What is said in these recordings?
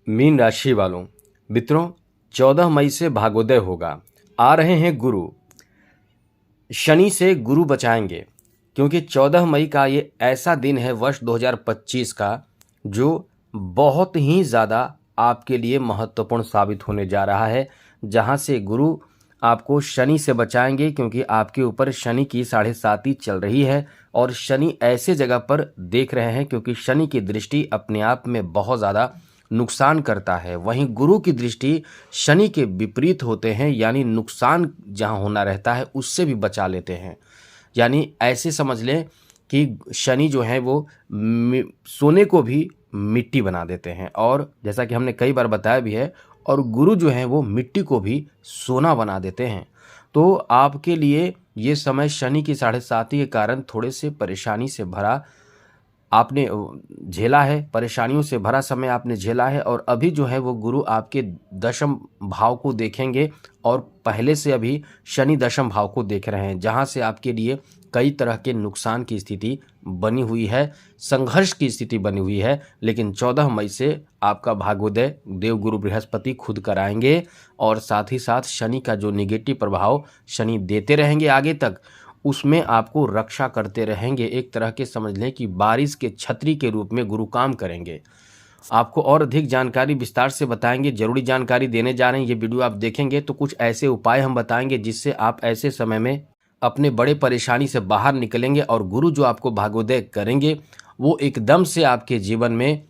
Mean राशि वालों मित्रों, 14 मई से भाग्योदय होगा। आ रहे हैं गुरु। शनि से गुरु बचाएंगे, क्योंकि 14 मई का ये ऐसा दिन है वर्ष 2025 का जो बहुत ही ज़्यादा आपके लिए महत्वपूर्ण साबित होने जा रहा है। जहां से गुरु आपको शनि से बचाएंगे, क्योंकि आपके ऊपर शनि की 7.5 चल रही है और शनि ऐसे जगह पर देख रहे हैं, क्योंकि शनि की दृष्टि अपने आप में बहुत ज़्यादा नुकसान करता है। वहीं गुरु की दृष्टि शनि के विपरीत होते हैं, यानी नुकसान जहां होना रहता है उससे भी बचा लेते हैं। यानी ऐसे समझ लें कि शनि जो है वो सोने को भी मिट्टी बना देते हैं, और जैसा कि हमने कई बार बताया भी है, और गुरु जो है वो मिट्टी को भी सोना बना देते हैं। तो आपके लिए ये समय शनि की 7.5 के कारण थोड़े से परेशानी से भरा आपने झेला है, परेशानियों से भरा समय आपने झेला है। और अभी जो है वो गुरु आपके दशम भाव को देखेंगे, और पहले से अभी शनि दशम भाव को देख रहे हैं, जहां से आपके लिए कई तरह के नुकसान की स्थिति बनी हुई है, संघर्ष की स्थिति बनी हुई है। लेकिन 14 मई से आपका भाग्योदय देवगुरु बृहस्पति खुद कराएंगे, और साथ ही साथ शनि का जो निगेटिव प्रभाव शनि देते रहेंगे आगे तक, उसमें आपको रक्षा करते रहेंगे। एक तरह के समझ लें कि बारिश के छतरी के रूप में गुरु काम करेंगे। आपको और अधिक जानकारी विस्तार से बताएंगे, जरूरी जानकारी देने जा रहे हैं। ये वीडियो आप देखेंगे तो कुछ ऐसे उपाय हम बताएंगे जिससे आप ऐसे समय में अपने बड़े परेशानी से बाहर निकलेंगे, और गुरु जो आपको भाग्योदय करेंगे वो एकदम से आपके जीवन में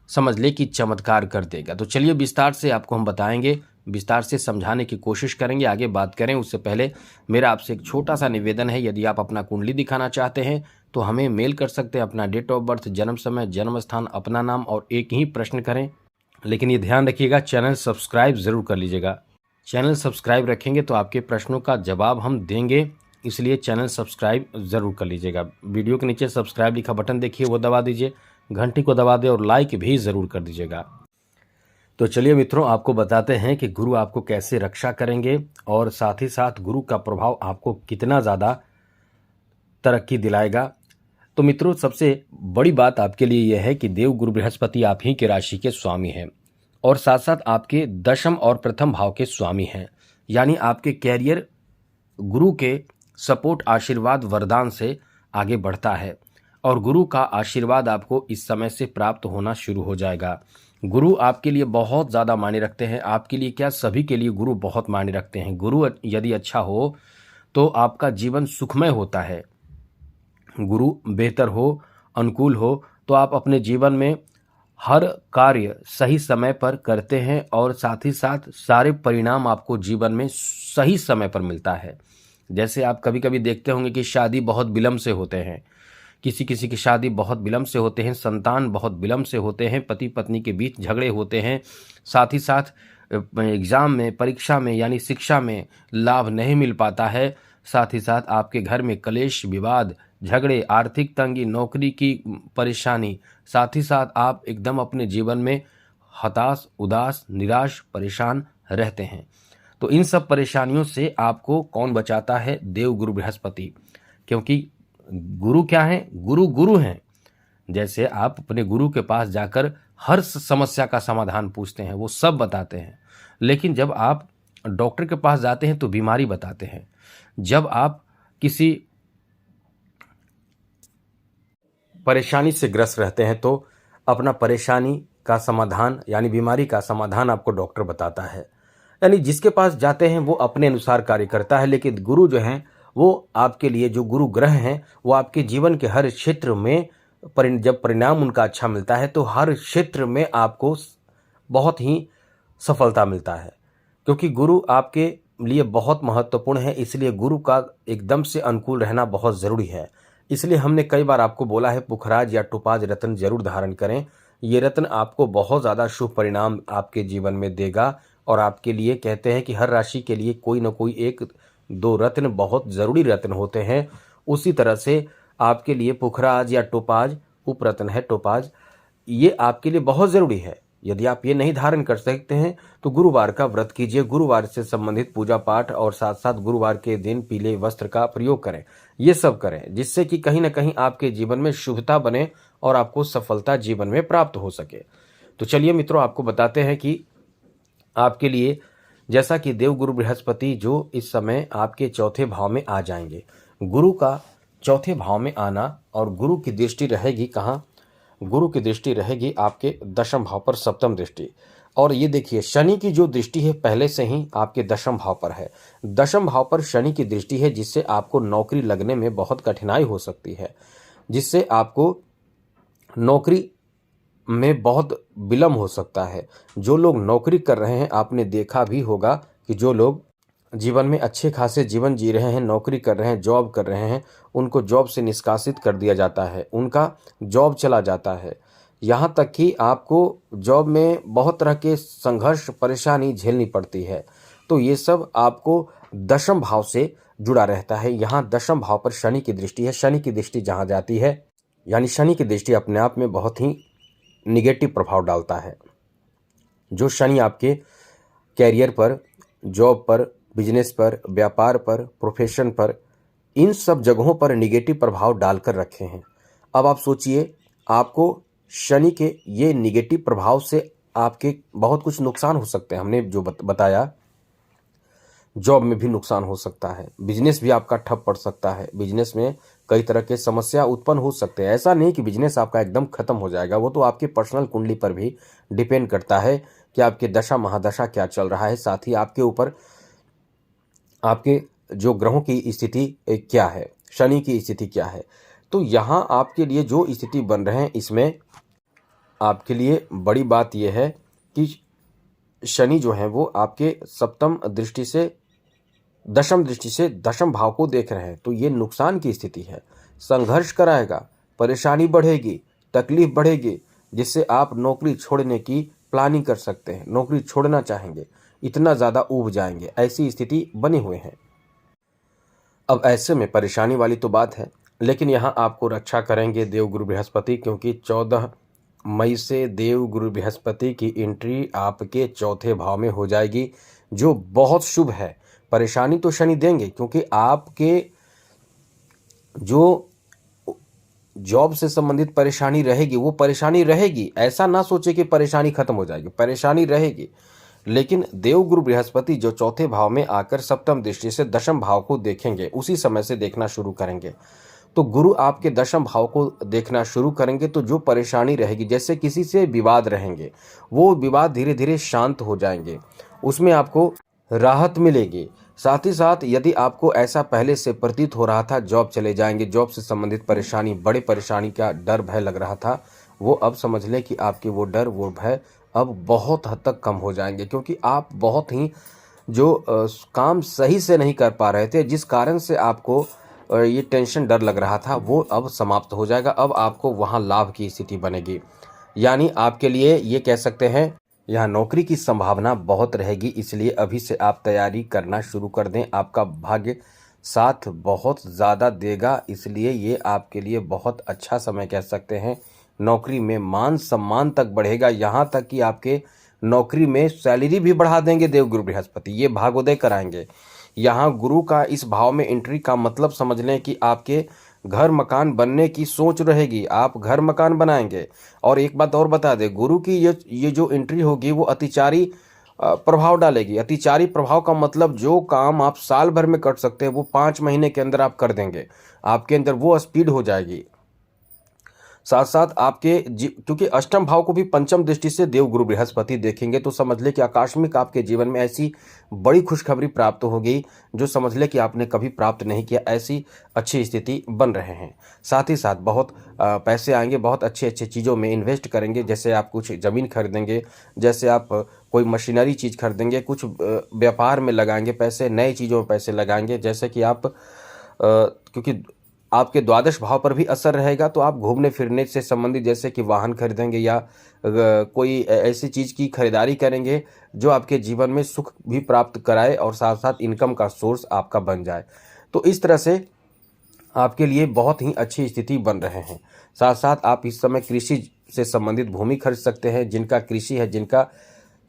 समझ ले कि चमत्कार कर देगा। तो चलिए विस्तार से आपको हम बताएंगे, विस्तार से समझाने की कोशिश करेंगे। आगे बात करें उससे पहले मेरा आपसे एक छोटा सा निवेदन है, यदि आप अपना कुंडली दिखाना चाहते हैं तो हमें मेल कर सकते हैं। अपना डेट ऑफ बर्थ, जन्म समय, जन्म स्थान, अपना नाम और एक ही प्रश्न करें। लेकिन ये ध्यान रखिएगा, चैनल सब्सक्राइब ज़रूर कर लीजिएगा। चैनल सब्सक्राइब रखेंगे तो आपके प्रश्नों का जवाब हम देंगे, इसलिए चैनल सब्सक्राइब ज़रूर कर लीजिएगा। वीडियो के नीचे सब्सक्राइब लिखा बटन देखिए, वो दबा दीजिए, घंटी को दबा दें और लाइक भी ज़रूर कर दीजिएगा। तो चलिए मित्रों, आपको बताते हैं कि गुरु आपको कैसे रक्षा करेंगे, और साथ ही साथ गुरु का प्रभाव आपको कितना ज़्यादा तरक्की दिलाएगा। तो मित्रों, सबसे बड़ी बात आपके लिए यह है कि देव गुरु बृहस्पति आप ही के राशि के स्वामी हैं, और साथ साथ आपके दशम और प्रथम भाव के स्वामी हैं। यानी आपके कैरियर गुरु के सपोर्ट, आशीर्वाद, वरदान से आगे बढ़ता है, और गुरु का आशीर्वाद आपको इस समय से प्राप्त होना शुरू हो जाएगा। गुरु आपके लिए बहुत ज़्यादा मायने रखते हैं। आपके लिए क्या, सभी के लिए गुरु बहुत मायने रखते हैं। गुरु यदि अच्छा हो तो आपका जीवन सुखमय होता है। गुरु बेहतर हो, अनुकूल हो, तो आप अपने जीवन में हर कार्य सही समय पर करते हैं, और साथ ही साथ सारे परिणाम आपको जीवन में सही समय पर मिलता है। जैसे आप कभी कभी देखते होंगे कि शादी बहुत विलम्ब से होते हैं, किसी किसी की शादी बहुत विलम्ब से होते हैं, संतान बहुत विलम्ब से होते हैं, पति पत्नी के बीच झगड़े होते हैं, साथ ही साथ एग्ज़ाम में, परीक्षा में यानी शिक्षा में लाभ नहीं मिल पाता है, साथ ही साथ आपके घर में कलेश, विवाद, झगड़े, आर्थिक तंगी, नौकरी की परेशानी, साथ ही साथ आप एकदम अपने जीवन में हताश, उदास, निराश, परेशान रहते हैं। तो इन सब परेशानियों से आपको कौन बचाता है? देव गुरु बृहस्पति। क्योंकि गुरु क्या है? गुरु गुरु हैं। जैसे आप अपने गुरु के पास जाकर हर समस्या का समाधान पूछते हैं, वो सब बताते हैं। लेकिन जब आप डॉक्टर के पास जाते हैं तो बीमारी बताते हैं। जब आप किसी परेशानी से ग्रस्त रहते हैं तो अपना परेशानी का समाधान यानी बीमारी का समाधान आपको डॉक्टर बताता है। यानी जिसके पास जाते हैं वो अपने अनुसार कार्य करता है। लेकिन गुरु जो हैं वो आपके लिए, जो गुरु ग्रह हैं वो आपके जीवन के हर क्षेत्र में जब परिणाम उनका अच्छा मिलता है तो हर क्षेत्र में आपको बहुत ही सफलता मिलता है। क्योंकि गुरु आपके लिए बहुत महत्वपूर्ण है, इसलिए गुरु का एकदम से अनुकूल रहना बहुत ज़रूरी है। इसलिए हमने कई बार आपको बोला है पुखराज या टोपाज रत्न जरूर धारण करें। ये रत्न आपको बहुत ज़्यादा शुभ परिणाम आपके जीवन में देगा, और आपके लिए कहते हैं कि हर राशि के लिए कोई ना कोई एक दो रत्न बहुत ज़रूरी रत्न होते हैं। उसी तरह से आपके लिए पुखराज या टोपाज, उपरत्न है टोपाज, ये आपके लिए बहुत ज़रूरी है। यदि आप ये नहीं धारण कर सकते हैं तो गुरुवार का व्रत कीजिए, गुरुवार से संबंधित पूजा पाठ, और साथ साथ गुरुवार के दिन पीले वस्त्र का प्रयोग करें। ये सब करें जिससे कि कहीं ना कहीं आपके जीवन में शुभता बने और आपको सफलता जीवन में प्राप्त हो सके। तो चलिए मित्रों, आपको बताते हैं कि आपके लिए जैसा कि देवगुरु बृहस्पति जो इस समय आपके चौथे भाव में आ जाएंगे। गुरु का चौथे भाव में आना और गुरु की दृष्टि रहेगी कहाँ? गुरु की दृष्टि रहेगी आपके दशम भाव पर, सप्तम दृष्टि। और ये देखिए, शनि की जो दृष्टि है पहले से ही आपके दशम भाव पर है। दशम भाव पर शनि की दृष्टि है, जिससे आपको नौकरी लगने में बहुत कठिनाई हो सकती है, जिससे आपको नौकरी में बहुत विलम्ब हो सकता है। जो लोग नौकरी कर रहे हैं, आपने देखा भी होगा कि जो लोग जीवन में अच्छे खासे जीवन जी रहे हैं, नौकरी कर रहे हैं, जॉब कर रहे हैं, उनको जॉब से निष्कासित कर दिया जाता है, उनका जॉब चला जाता है। यहाँ तक कि आपको जॉब में बहुत तरह के संघर्ष, परेशानी झेलनी पड़ती है। तो ये सब आपको दशम भाव से जुड़ा रहता है। यहाँ दशम भाव पर शनि की दृष्टि है। शनि की दृष्टि जहाँ जाती है, यानी शनि की दृष्टि अपने आप में बहुत ही निगेटिव प्रभाव डालता है। जो शनि आपके कैरियर पर, जॉब पर, बिजनेस पर, व्यापार पर, प्रोफेशन पर, इन सब जगहों पर निगेटिव प्रभाव डालकर रखे हैं। अब आप सोचिए, आपको शनि के ये निगेटिव प्रभाव से आपके बहुत कुछ नुकसान हो सकते हैं। हमने जो बताया, जॉब में भी नुकसान हो सकता है, बिजनेस भी आपका ठप पड़ सकता है, बिजनेस में कई तरह के समस्या उत्पन्न हो सकते हैं। ऐसा नहीं कि बिजनेस आपका एकदम खत्म हो जाएगा, वो तो आपकी पर्सनल कुंडली पर भी डिपेंड करता है कि आपके दशा महादशा क्या चल रहा है, साथ ही आपके ऊपर आपके जो ग्रहों की स्थिति क्या है, शनि की स्थिति क्या है। तो यहाँ आपके लिए जो स्थिति बन रहे हैं, इसमें आपके लिए बड़ी बात यह है कि शनि जो है वो आपके सप्तम दृष्टि से, दशम दृष्टि से दशम भाव को देख रहे हैं। तो ये नुकसान की स्थिति है, संघर्ष कराएगा, परेशानी बढ़ेगी, तकलीफ बढ़ेगी, जिससे आप नौकरी छोड़ने की प्लानिंग कर सकते हैं, नौकरी छोड़ना चाहेंगे, इतना ज़्यादा ऊब जाएंगे, ऐसी स्थिति बनी हुई है। अब ऐसे में परेशानी वाली तो बात है, लेकिन यहाँ आपको रक्षा करेंगे देवगुरु बृहस्पति, क्योंकि 14 मई से देवगुरु बृहस्पति की एंट्री आपके चौथे भाव में हो जाएगी, जो बहुत शुभ है। परेशानी तो शनि देंगे, क्योंकि आपके जो जॉब से संबंधित परेशानी रहेगी, वो परेशानी रहेगी। ऐसा ना सोचे कि परेशानी खत्म हो जाएगी, परेशानी रहेगी। लेकिन देवगुरु बृहस्पति जो चौथे भाव में आकर सप्तम दृष्टि से दशम भाव को देखेंगे, उसी समय से देखना शुरू करेंगे। तो गुरु आपके दशम भाव को देखना शुरू करेंगे, तो जो परेशानी रहेगी, जैसे किसी से विवाद रहेंगे, वो विवाद धीरे धीरे शांत हो जाएंगे, उसमें आपको राहत मिलेगी। साथ ही साथ यदि आपको ऐसा पहले से प्रतीत हो रहा था, जॉब चले जाएंगे, जॉब से संबंधित परेशानी, बड़े परेशानी का डर भय लग रहा था, वो अब समझ लें कि आपके वो डर, वो भय अब बहुत हद तक कम हो जाएंगे, क्योंकि आप बहुत ही जो काम सही से नहीं कर पा रहे थे, जिस कारण से आपको ये टेंशन, डर लग रहा था, वो अब समाप्त हो जाएगा। अब आपको वहाँ लाभ की स्थिति बनेगी। यानी आपके लिए ये कह सकते हैं, यहाँ नौकरी की संभावना बहुत रहेगी, इसलिए अभी से आप तैयारी करना शुरू कर दें। आपका भाग्य साथ बहुत ज़्यादा देगा, इसलिए ये आपके लिए बहुत अच्छा समय कह सकते हैं। नौकरी में मान सम्मान तक बढ़ेगा, यहाँ तक कि आपके नौकरी में सैलरी भी बढ़ा देंगे देवगुरु बृहस्पति, ये भाग्योदय कराएंगे। यहाँ गुरु का इस भाव में एंट्री का मतलब समझ लें कि आपके घर मकान बनने की सोच रहेगी, आप घर मकान बनाएंगे। और एक बात और बता दें, गुरु की ये जो एंट्री होगी, वो अतिचारी प्रभाव डालेगी। अतिचारी प्रभाव का मतलब जो काम आप साल भर में कर सकते हैं, वो 5 महीने के अंदर आप कर देंगे, आपके अंदर वो स्पीड हो जाएगी। साथ साथ आपके क्योंकि अष्टम भाव को भी पंचम दृष्टि से देवगुरु बृहस्पति देखेंगे, तो समझ ले कि आकस्मिक आपके जीवन में ऐसी बड़ी खुशखबरी प्राप्त होगी जो समझ ले कि आपने कभी प्राप्त नहीं किया, ऐसी अच्छी स्थिति बन रहे हैं। साथ ही साथ बहुत पैसे आएंगे, बहुत अच्छे अच्छे चीज़ों में इन्वेस्ट करेंगे, जैसे आप कुछ ज़मीन खरीदेंगे, जैसे आप कोई मशीनरी चीज़ खरीदेंगे, कुछ व्यापार में लगाएंगे पैसे, नई चीज़ों में पैसे लगाएंगे। जैसे कि आप क्योंकि आपके द्वादश भाव पर भी असर रहेगा, तो आप घूमने फिरने से संबंधित, जैसे कि वाहन खरीदेंगे या कोई ऐसी चीज़ की खरीदारी करेंगे जो आपके जीवन में सुख भी प्राप्त कराए और साथ साथ इनकम का सोर्स आपका बन जाए। तो इस तरह से आपके लिए बहुत ही अच्छी स्थिति बन रहे हैं। साथ साथ आप इस समय कृषि से संबंधित भूमि खरीद सकते हैं। जिनका कृषि है, जिनका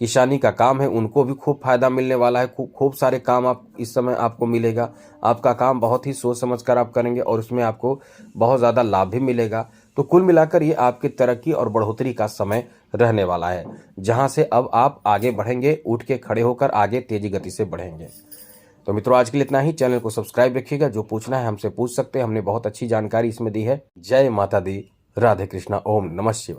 किसानी का काम है, उनको भी खूब फायदा मिलने वाला है। खूब सारे काम आप इस समय आपको मिलेगा। आपका काम बहुत ही सोच समझ कर आप करेंगे और उसमें आपको बहुत ज़्यादा लाभ भी मिलेगा। तो कुल मिलाकर ये आपकी तरक्की और बढ़ोतरी का समय रहने वाला है, जहां से अब आप आगे बढ़ेंगे, उठ के खड़े होकर आगे तेजी गति से बढ़ेंगे। तो मित्रों, आज के लिए इतना ही। चैनल को सब्सक्राइब रखिएगा। जो पूछना है हमसे पूछ सकते हैं, हमने बहुत अच्छी जानकारी इसमें दी है। जय माता दी, राधे कृष्णा, ओम नमः शिवाय।